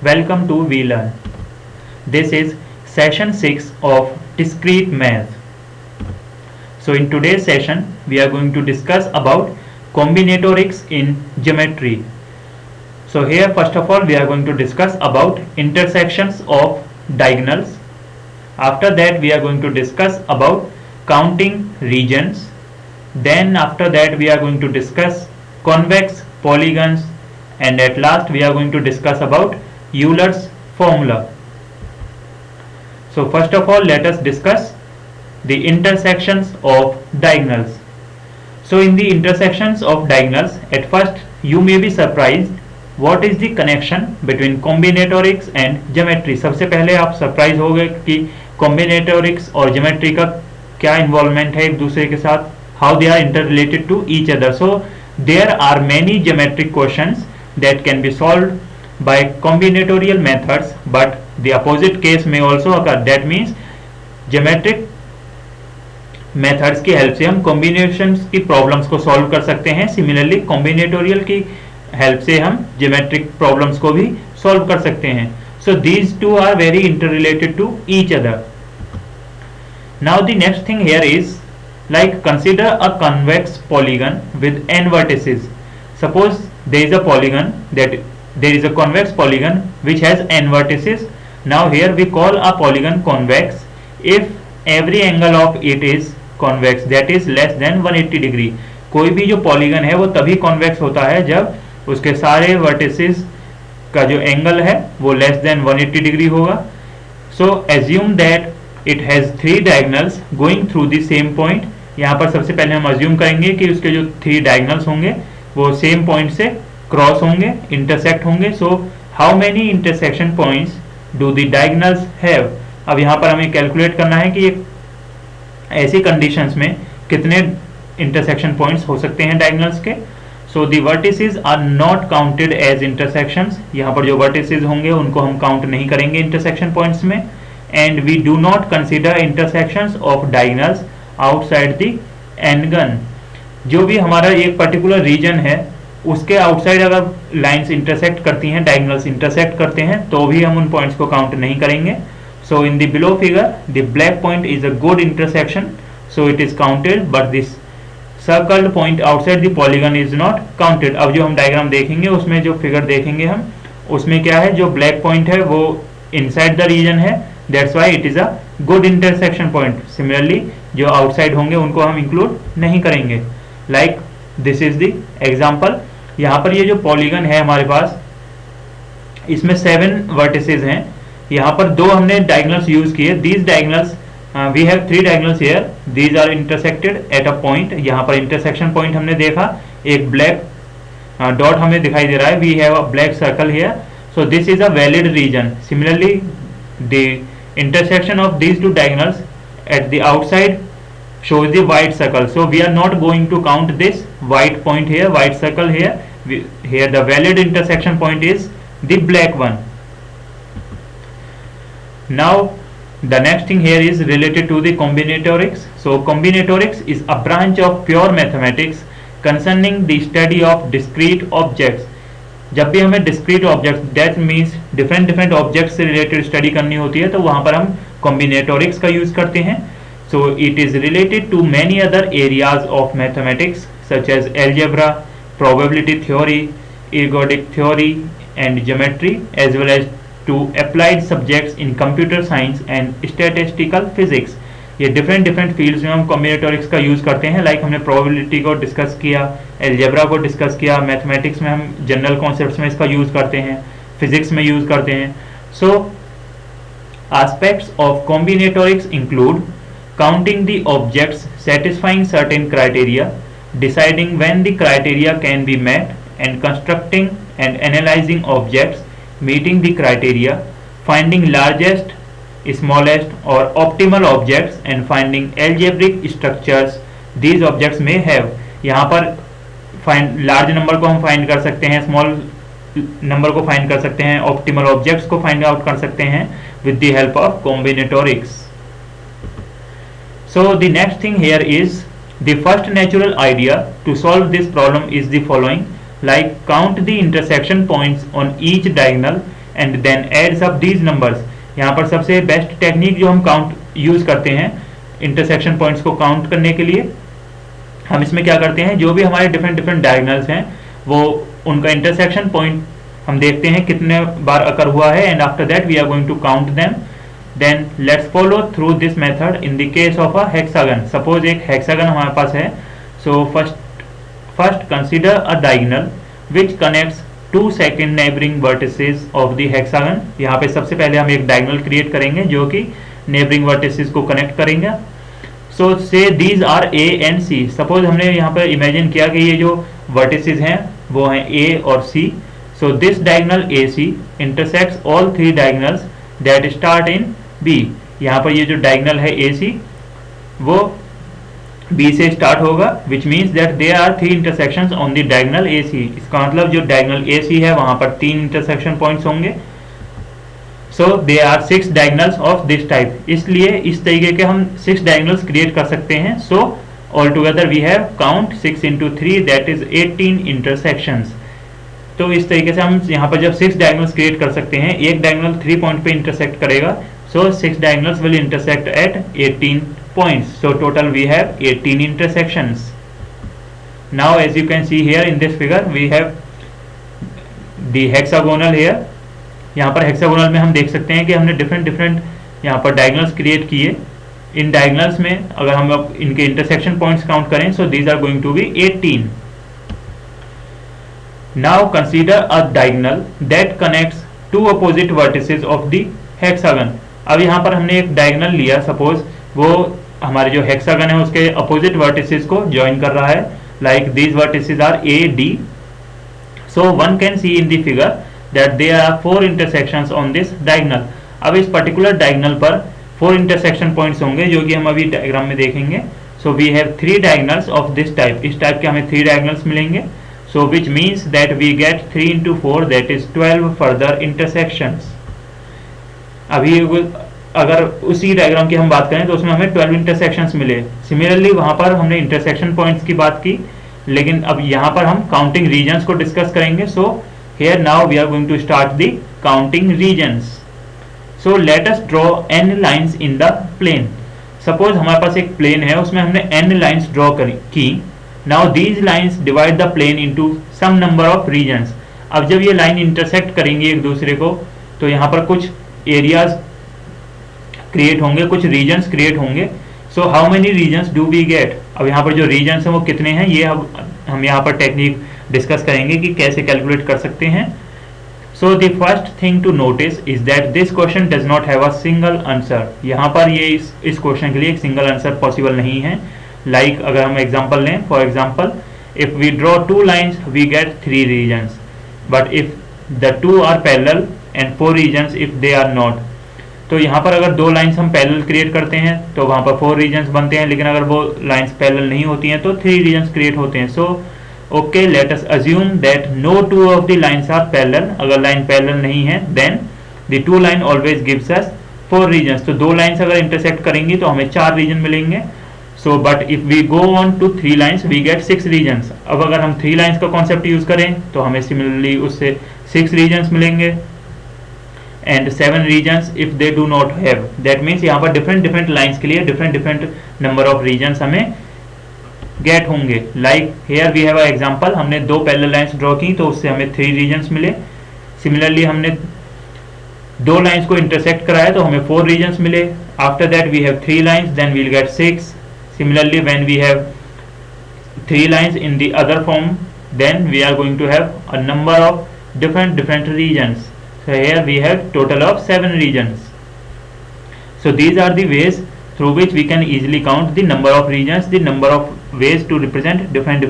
Welcome to We Learn. This is session 6 of discrete math. So in today's session we are going to discuss about combinatorics in geometry. So here first of all we are going to discuss about intersections of diagonals. After that we are going to discuss about counting regions. Then after that we are going to discuss convex polygons, and at last we are going to discuss about Euler's formula. So first of all let us discuss the intersections of diagonals. So in the intersections of diagonals, at first you may be surprised what is the connection between combinatorics and geometry. सबसे पहले आप surprise हो गए कि combinatorics और geometry का क्या involvement है एक दूसरे के साथ, how they are interrelated to each other. So there are many geometric questions that can be solved by combinatorial methods, but the opposite case may also occur. That means geometric methods की help से हम combinations की problems को solve कर सकते हैं. Similarly combinatorial की help से हम geometric प्रॉब्लम्स को भी सॉल्व कर सकते हैं. So these two are very interrelated to each other. Now the next thing here is, like, consider a convex polygon with n vertices. Suppose there is a polygon that there is a convex polygon which has n vertices. Now here we call a polygon convex if every angle of it is convex, that is less than 180 degree. कोई भी जो polygon है वो तभी convex होता है जब उसके सारे वर्टिसेस का जो एंगल है वो लेस देन 180 डिग्री होगा. So assume that it has 3 diagonals going through the same point. यहाँ पर सबसे पहले हम अज्यूम करेंगे कि उसके जो 3 डायगोनल्स होंगे वो सेम पॉइंट से क्रॉस होंगे, इंटरसेक्ट होंगे. So how many intersection points do the diagonals have. अब यहाँ पर हमें कैलकुलेट करना है कि ऐसी कंडीशंस में कितने इंटरसेक्शन पॉइंट्स हो सकते हैं डायगोनल्स के. So the vertices are not counted as intersections. यहाँ पर जो वर्टिसेस होंगे उनको हम काउंट नहीं करेंगे इंटरसेक्शन पॉइंट्स में. And we do not consider intersections of diagonals outside the n-gun. जो भी हमारा एक पर्टिकुलर रीजन है उसके आउटसाइड अगर लाइंस इंटरसेक्ट करती हैं, डायगोनल्स इंटरसेक्ट करते हैं, तो भी हम उन पॉइंट्स को काउंट नहीं करेंगे. So in the below figure the black point is a good intersection, so it is counted, but this circled point outside the polygon is not counted. अब जो हम डायग्राम देखेंगे उसमें जो फिगर देखेंगे हम उसमें क्या है, जो ब्लैक पॉइंट है वो इनसाइड द रीजन है, that's why it is a good intersection point. Similarly जो आउटसाइड होंगे उनको हम इंक्लूड नहीं करेंगे. Like this is the example. यहाँ पर ये जो पॉलीगन है हमारे पास इसमें 7 वर्टिसेस हैं. यहाँ पर 2 हमने डायगोनल्स यूज किए. These diagonals we have 3 diagonals here, these are intersected at a point. यहाँ पर इंटरसेक्शन पॉइंट हमने देखा, एक ब्लैक डॉट हमें दिखाई दे रहा है. We have a black circle here, so this is a valid region. Similarly the intersection of these 2 diagonals at the outside shows the white circle, so we are not going to count this white point here, white circle here. Here the valid intersection point is the black one. Now the next thing here is related to the combinatorics. So combinatorics is a branch of pure mathematics concerning the study of discrete objects. जब भी हमें discrete objects, that means different objects से related study करनी होती है, तो वहाँ पर हम combinatorics का use करते हैं. So it is related to many other areas of mathematics such as algebra, probability theory, ergodic theory and geometry, as well as to applied subjects in computer science and statistical physics. ये different fields में हम कॉम्बिनेटोरिक्स का use करते हैं. Like हमने probability को discuss किया, algebra को डिस्कस किया, मैथमेटिक्स में हम जनरल कॉन्सेप्ट्स में इसका यूज़ करते हैं, फिजिक्स में यूज़ करते हैं. So aspects of combinatorics include counting the objects satisfying certain criteria, deciding when the criteria can be met, and constructing and analyzing objects meeting the criteria, finding largest, smallest or optimal objects and finding algebraic structures these objects may have. यहाँ पर find large number को हम find कर सकते हैं, small number को find कर सकते हैं, ऑप्टिमल ऑब्जेक्ट्स को फाइंड आउट कर सकते हैं with the help of combinatorics. So the next thing here is the first natural idea to solve this problem is the following. Like count the intersection points on each diagonal and then adds up these numbers. यहाँ पर सबसे best technique जो हम count use करते हैं intersection points को count करने के लिए, हम इसमें क्या करते हैं, जो भी हमारे डिफरेंट डिफरेंट डायगोनल्स हैं वो उनका इंटरसेक्शन पॉइंट हम देखते हैं कितने बार अकर हुआ है, and after that we are going to count them. Then let's follow through this method in the case of a hexagon. Suppose एक हेक्सागन हमारे पास है, so first consider a diagonal which connects to second neighbouring vertices of the hexagon. यहाँ पे सबसे पहले हम एक डायगोनल क्रिएट करेंगे जो कि नेबरिंग वर्टिसेस को कनेक्ट करेंगे। सो से these are A and C. Suppose हमने यहाँ पर इमेजिन किया कि ये जो वर्टिसेस हैं वो हैं ए और C. So this diagonal A C intersects all three diagonals that start in B. यहाँ पर ये जो डायगोनल है ए सी वो बी से स्टार्ट होगा, which means that there are three intersections on the diagonal A C. इसका मतलब जो डायगोनल ए सी है वहां पर तीन इंटरसेक्शन पॉइंट्स होंगे। So there are 6 diagonals of this type. इसलिए इस तरीके के हम 6 डायगोनल्स क्रिएट कर सकते हैं। So all together we have count 6 into 3 that is 18 intersections. तो इस तरीके से हम यहाँ पर जब 6 डायगोनल्स क्रिएट कर सकते हैं, एक डायगोनल 3 पॉइंट पे इंटरसेक्ट करेगा, सो 6 diagonals will intersect at 18 points. So total we have 18 intersections. Now as you can see here in this figure we have the hexagonal here. यहाँ पर हेक्सागोनल में हम देख सकते हैं कि हमने डिफरेंट यहाँ पर डायगोनल्स क्रिएट किए। इन डायगोनल्स में अगर हम अब इनके इंटरसेक्शन पॉइंट्स काउंट करें, so these are going to be 18. Now consider a diagonal that connects two opposite vertices of the hexagon. अब यहाँ पर हमने एक डायगोनल लिया, सपोज वो हमारे जो हेक्सागन है उसके अपोजिट वर्टिसेस को ज्वाइन कर रहा है, like these vertices are A D. So one can see in the figure that there are 4 intersections on this diagonal. अब इस पर्टिकुलर डायगोनल पर 4 इंटरसेक्शन पॉइंट्स होंगे जो कि हम अभी डायग्राम में देखेंगे। So we have 3 diagonals of this type. इस टाइप के हमें 3 डायगोनल्स मिलेंगे। So which means that we get 3 into 4 that is 12 further intersections. अभी अगर उसी डायग्राम की हम बात करें तो उसमें हमें 12 इंटरसेक्शंस मिले। सिमिलरली वहां पर हमने इंटरसेक्शन पॉइंट्स की बात की, लेकिन अब यहाँ पर हम काउंटिंग रीजन्स को डिस्कस करेंगे। So here now we are going to start the counting regions. So let us draw n lines in the plane. Suppose हमारे पास एक प्लेन है, उसमें हमने n लाइंस ड्रॉ की। Now these lines divide the plane into some number of regions. अब जब ये लाइन इंटरसेक्ट करेंगी एक दूसरे को, तो यहाँ पर कुछ एरियाज क्रिएट होंगे, कुछ रीजन्स क्रिएट होंगे। So how many regions do we get. अब यहाँ पर जो रीजन्स हैं वो कितने हैं, ये हम यहाँ पर टेक्निक डिस्कस करेंगे कि कैसे कैलकुलेट कर सकते हैं। So the first thing to notice is that this question does not have a single answer. यहाँ पर ये इस क्वेश्चन के लिए एक सिंगल आंसर पॉसिबल नहीं है। लाइक अगर हम एग्जाम्पल लें, for example if we draw 2 lines we get 3 regions, but if the 2 are parallel and 4 regions if they are not. तो यहाँ पर अगर 2 लाइंस हम पैरेलल क्रिएट करते हैं तो वहाँ पर 4 रीजन्स बनते हैं, लेकिन अगर वो लाइंस पैरेलल नहीं होती हैं तो 3 रीजन्स क्रिएट होते हैं। So okay, let us assume that no 2 of the lines are parallel. अगर लाइन पैरेलल नहीं है then the 2 line always gives us 4 regions. तो 2 लाइंस अगर इंटरसेक्ट करेंगी तो हमें 4 रीजन मिलेंगे। So but if we go on to 3 lines we get 6 regions. अब अगर हम 3 लाइंस का कॉन्सेप्ट यूज करें तो हमें सिमिलरली उससे 6 रीजन्स मिलेंगे and 7 regions if they do not have. That means यहाँ पर डिफरेंट लाइंस के लिए डिफरेंट नंबर ऑफ रीजन्स हमें गेट होंगे। Like here we have a example, हमने 2 पैरेलल लाइंस ड्रॉ की तो उससे हमें 3 रीजन्स मिले। सिमिलरली हमने 2 लाइंस को इंटरसेक्ट कराया तो हमें 4 रीजन्स मिले। After that we have 3 lines then we will get 6। Similarly when we have 3 lines in the other form then we are going to have a number of different regions. So here we have total of 7 regions. So these are the ways through which we can easily count the number of regions, the number of ways to represent different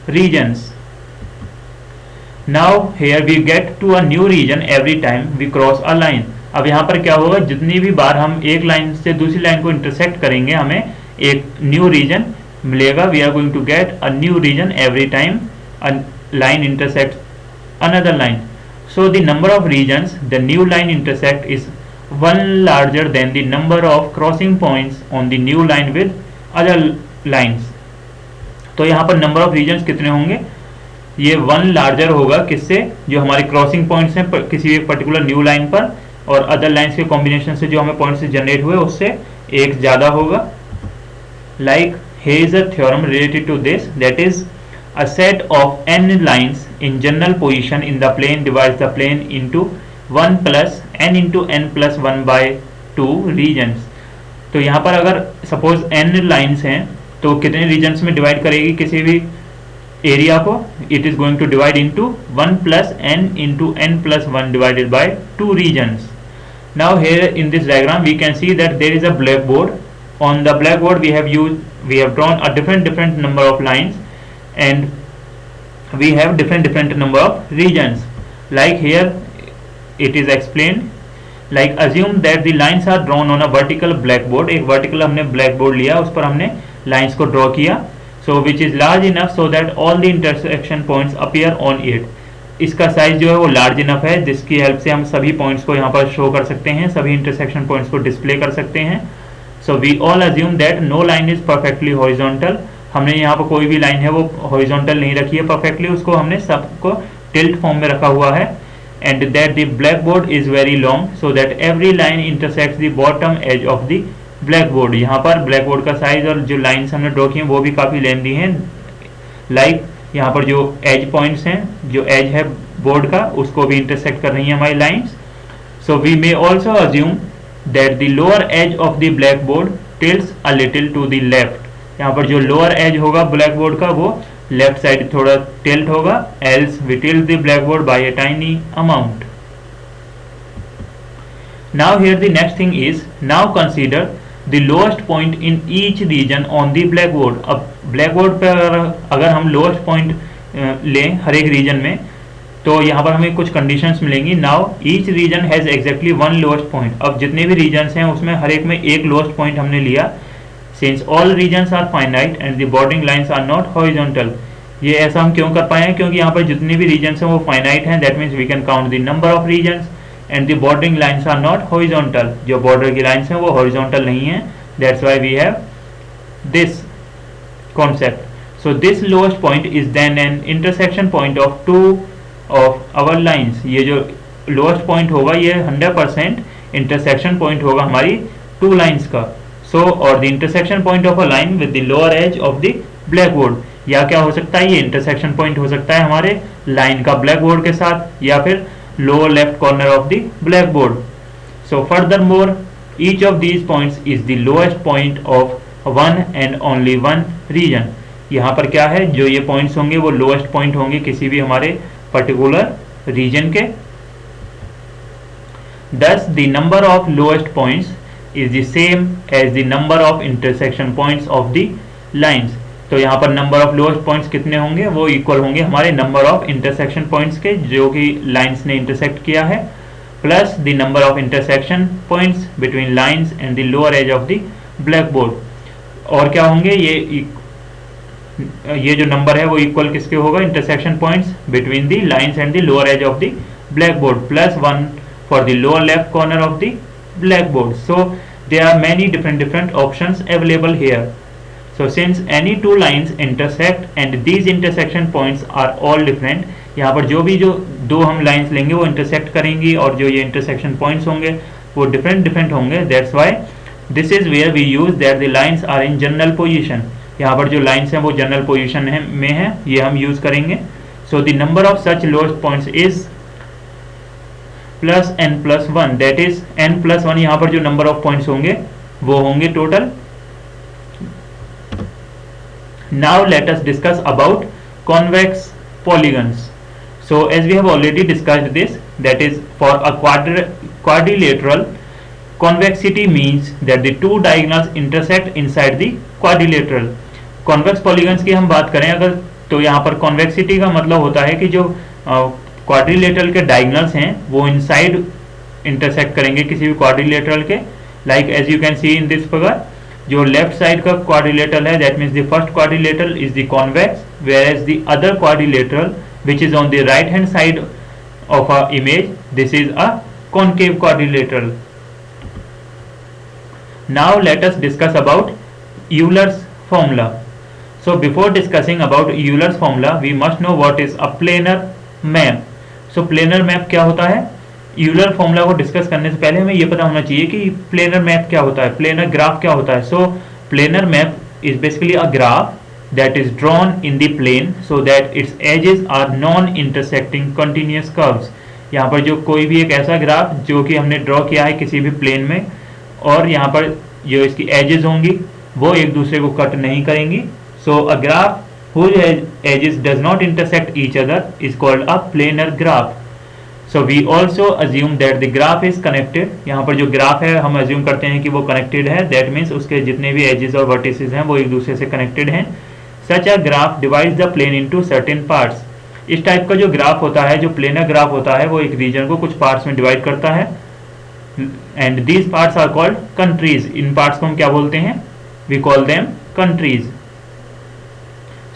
regions. Now here we get to a new region every time we cross a line. अब यहाँ पर क्या होगा, जितनी भी बार हम एक line से दूसरी लाइन को इंटरसेक्ट करेंगे हमें एक न्यू रीजन मिलेगा. We are going to get a new region every time a line intersects another line. So the number of regions the new line intersect is one larger than the number of crossing points on the new line with other lines. तो यहाँ पर number of regions कितने होंगे, ये 1 larger होगा किससे, जो हमारे क्रॉसिंग पॉइंट्स हैं किसी एक पर्टिकुलर न्यू लाइन पर, और अदर लाइंस के कॉम्बिनेशन से जो हमें पॉइंट्स जनरेट हुए उससे एक ज़्यादा होगा. Like here is a theorem related to this, that is a set of n lines in general position in the plane divides the plane into 1 plus n into n plus 1 by 2 regions. तो यहाँ पर अगर suppose n lines हैं तो कितने regions में divide करेगी किसी भी एरिया को, it is going to divide into 1 plus n into n plus 1 divided by 2 regions. Now here in this diagram we can see that there is a blackboard. On the blackboard we have drawn a different number of lines, and we have different number of regions. Like here it is explained, like assume that the lines are drawn on a vertical blackboard. एक vertical हमने blackboard लिया, उस पर हमने lines को draw किया, so which is large enough so that all the intersection points appear on it. इसका size जो है वो लार्ज इनफ है जिसकी हेल्प से हम सभी पॉइंट्स को यहाँ पर शो कर सकते हैं, सभी इंटरसेक्शन पॉइंट्स को डिस्प्ले कर सकते हैं. So we all assume that no line is perfectly horizontal. हमने यहाँ पर कोई भी लाइन है वो हॉरिजॉन्टल नहीं रखी है परफेक्टली, उसको हमने सबको टिल्ट फॉर्म में रखा हुआ है. And that the black board is very long so that every line intersects the bottom edge of the black board. यहाँ पर ब्लैक बोर्ड का साइज और जो लाइन्स हमने ड्रॉ की हैं वो भी काफ़ी लेंथी हैं. लाइक यहाँ पर जो एज पॉइंट्स हैं, जो एज है बोर्ड का, उसको भी इंटरसेक्ट कर रही है हमारी lines. So we may also assume that the lower edge of the black board tilts a little to the left. यहाँ पर जो लोअर एज होगा ब्लैक बोर्ड का वो लेफ्ट साइड थोड़ा टिल्ट होगा. Else we tilt the black board by a tiny amount. Now here the next thing is, now consider the lowest point in each region on the blackboard. अब blackboard पर अगर हम lowest point लें हर एक reason में तो यहाँ पर हमें कुछ कंडीशंस मिलेंगी. Now each reason has exactly 1 lowest point. अब जितने भी रीजन्स हैं उसमें हर एक में एक लोएस्ट पॉइंट हमने लिया. Since all regions are finite and the bordering lines are not horizontal. ये ऐसा हम क्यों कर पाए हैं, क्योंकि यहाँ पर जितने भी रीजन्स हैं वो फाइनाइट हैं. That means we can count the number of regions and the bordering lines are not horizontal. जो border की lines हैं वो horizontal नहीं हैं. That's why we have this concept. So this lowest point is then an intersection point of two of our lines. ये जो lowest point होगा ये 100% intersection point होगा हमारी two lines का. So or the intersection point of a line with the lower edge of the blackboard. या क्या हो सकता है, ये intersection point हो सकता है हमारे line का blackboard के साथ, या फिर lower left corner of the blackboard. So furthermore, each of these points is the lowest point of one and only one region. यहाँ पर क्या है, जो ये points होंगे वो lowest point होंगे किसी भी हमारे particular region के. Thus the number of lowest points is the same as the number of intersection points of the lines. तो यहाँ पर नंबर ऑफ लोएस्ट पॉइंट्स कितने होंगे, वो इक्वल होंगे हमारे नंबर ऑफ इंटरसेक्शन पॉइंट्स के जो कि लाइंस ने इंटरसेक्ट किया है, plus the number of intersection points between lines and the lower edge of the black board. और क्या होंगे, ये जो नंबर है वो इक्वल किसके होगा, intersection points between the lines and the lower edge of the black board, plus 1 for the lower left corner of the black board. So there are many different options available here. So since any two lines intersect and these intersection points are all different, यहाँ पर जो दो हम lines लेंगे वो intersect करेंगी और जो ये इंटरसेक्शन पॉइंट्स होंगे वो डिफरेंट होंगे. That's why this is where we use that the lines are in general position. यहाँ पर जो लाइंस हैं वो जनरल पोजीशन में है, ये हम यूज करेंगे. So the number of such lowest points is plus n plus 1. That is n plus 1. यहाँ पर जो नंबर ऑफ पॉइंट्स होंगे वो होंगे total. Now let us discuss about convex polygons. So as we have already discussed this, that is for a quadrilateral, convexity means that the two diagonals intersect inside the quadrilateral. Convex polygons की हम बात करें अगर, तो यहाँ पर convexity का मतलब होता है कि जो quadrilateral के diagonals हैं वो inside intersect करेंगे किसी भी quadrilateral के. Like as you can see in this figure, जो लेफ्ट साइड का क्वाड्रिलेटरल है, that means the first quadrilateral is the convex, whereas the other quadrilateral which is on the right hand side of a image, this is a concave quadrilateral. Now let us discuss about Euler's formula. So before discussing about Euler's formula, we must know what is a planar map. So planar map क्या होता है? Euler formula को discuss करने से पहले हमें ये पता होना चाहिए कि प्लेनर मैप क्या होता है, प्लेनर ग्राफ क्या होता है. So planar map is basically a graph that is drawn in the plane so that its edges are non-intersecting continuous curves. यहाँ पर जो कोई भी एक ऐसा ग्राफ जो कि हमने ड्रॉ किया है किसी भी प्लेन में, और यहाँ पर जो इसकी एजेस होंगी वो एक दूसरे को कट नहीं करेंगी. So a graph whose edges does not intersect each other is called a planar graph. So we also assume that the graph is connected. यहाँ पर जो ग्राफ है हम assume करते हैं कि वो कनेक्टेड है. That means उसके जितने भी एजेस और वर्टिसेस हैं वो एक दूसरे से कनेक्टेड हैं. Such a graph divides the plane into certain parts. इस टाइप का जो ग्राफ होता है, जो प्लेनर ग्राफ होता है, वो एक रीजन को कुछ पार्ट्स में डिवाइड करता है. And these parts are called countries. इन पार्ट्स को हम क्या बोलते हैं? We call them countries.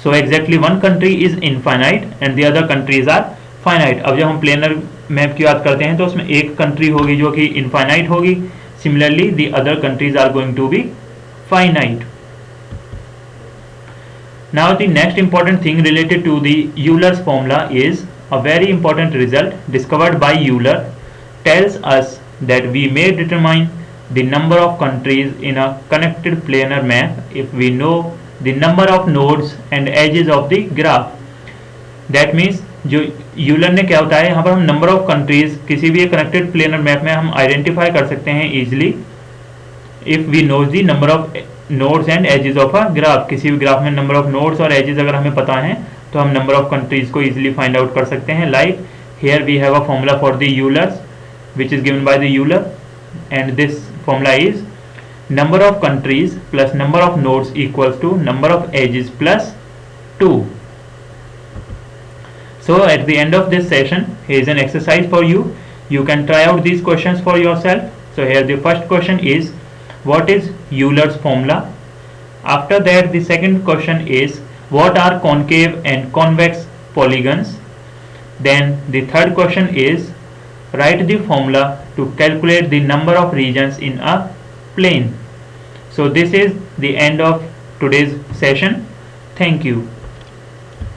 So exactly one country is infinite and the other countries are finite. अब जब हम प्लेनर मैप की बात करते हैं तो उसमें एक कंट्री होगी जो कि इनफाइनाइट होगी. Similarly the other countries are going to be finite. Now the next important thing related to the Euler's formula is a very important result discovered by Euler tells us that we may determine the number of countries in a connected planar map if we know the number of nodes and edges of the graph. That means जो Euler ने क्या होता है, यहाँ पर हम number of countries किसी भी कनेक्टेड प्लेनर मैप में हम आइडेंटिफाई कर सकते हैं easily if we knows the number of nodes and edges of a graph. किसी भी ग्राफ में नंबर ऑफ नोड्स और एजेस अगर हमें पता है तो हम नंबर ऑफ कंट्रीज को इजीली फाइंड आउट कर सकते हैं. Like here we have a formula for the Euler's which is given by the Euler, and this formula is number of countries plus number of nodes equals to number of edges plus 2. So at the end of this session, here is an exercise for you. You can try out these questions for yourself. So here the first question is, what is Euler's formula? After that the second question is, what are concave and convex polygons? Then the third question is, write the formula to calculate the number of regions in a plane. So this is the end of today's session. Thank you.